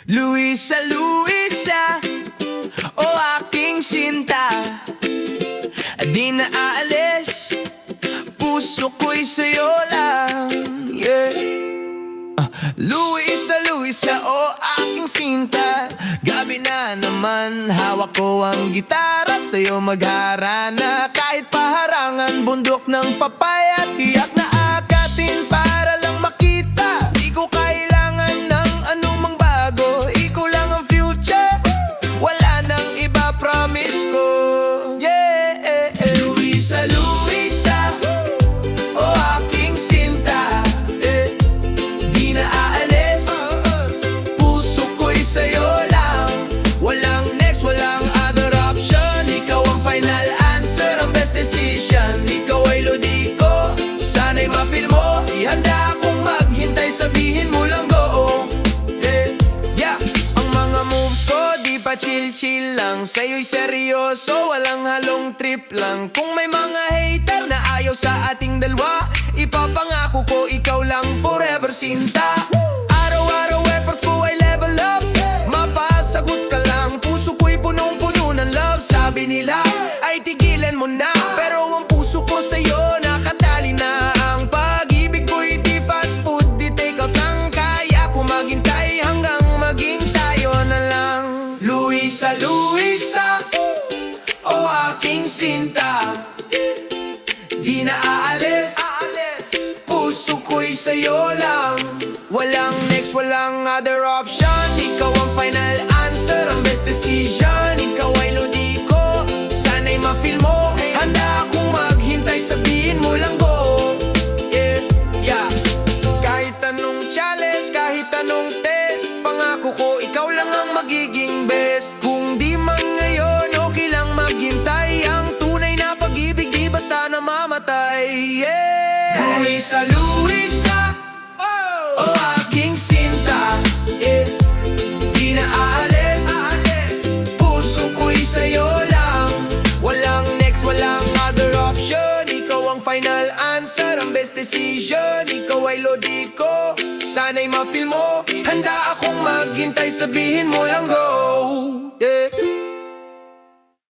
Luisa, Luisa, o aking sinta, di na aalis, puso ko'y sa'yo lang, yeah. Luisa, Luisa, o aking sinta, gabi na naman, hawak ko ang gitara, sa'yo magharana. Kahit paharangan, bundok ng papaya, tiyak na akatin para lang makita. Di ko kailangan ng anumang bago, ikaw lang ang future, wala nang iba, promise ko, yeah. Luisa, Luisa, o aking sinta, di na aalis, puso ko'y sa'yo lang. Walang next, walang other option, ikaw ang final answer, ang best decision. Ikaw ay lodi ko, sana'y ma-feel mo. Ihanda akong maghintay, sabihin mo lang go, yeah. Ang mga moves ko, di pa chill-chill lang, sa'yo'y seryoso, walang halong trip lang. Kung may mga hater na ayaw sa ating dalawa, ipapangako ko ikaw lang forever, sinta. Araw-araw effort ko ay level up, mapasagot ka lang, puso ko'y punong-puno ng love. Sabi nila ay tigilan mo na, pero ang puso ko sa'yo nakatali na. Ang pag-ibig ko'y di fast food, di take out lang, kaya ko maghintay hanggang maging tayo na lang. Luisa, Luisa, o aking sinta, di na aalis, puso ko'y sa'yo lang. Walang next, walang other option, ikaw ang final answer, ang best decision. Ikaw ay lodi ko, sana'y ma-feel mo. Handa akong maghintay, sabihin mo lang go, yeah. Kahit anong challenge, kahit anong test, pangako ko ikaw lang ang magiging best. Kung di man ngayon, okay lang maghintay, ang tunay na pag-ibig di basta namamatay, yeah. Luisa, Luisa, o aking sinta, di na aalis, puso ko'y sa'yo lang. Walang next, walang other option, ikaw ang final answer, ang best decision. Ikaw ay lodi ko, sana'y ma-feel mo. Handa akong maghintay, sabihin mo lang go, yeah.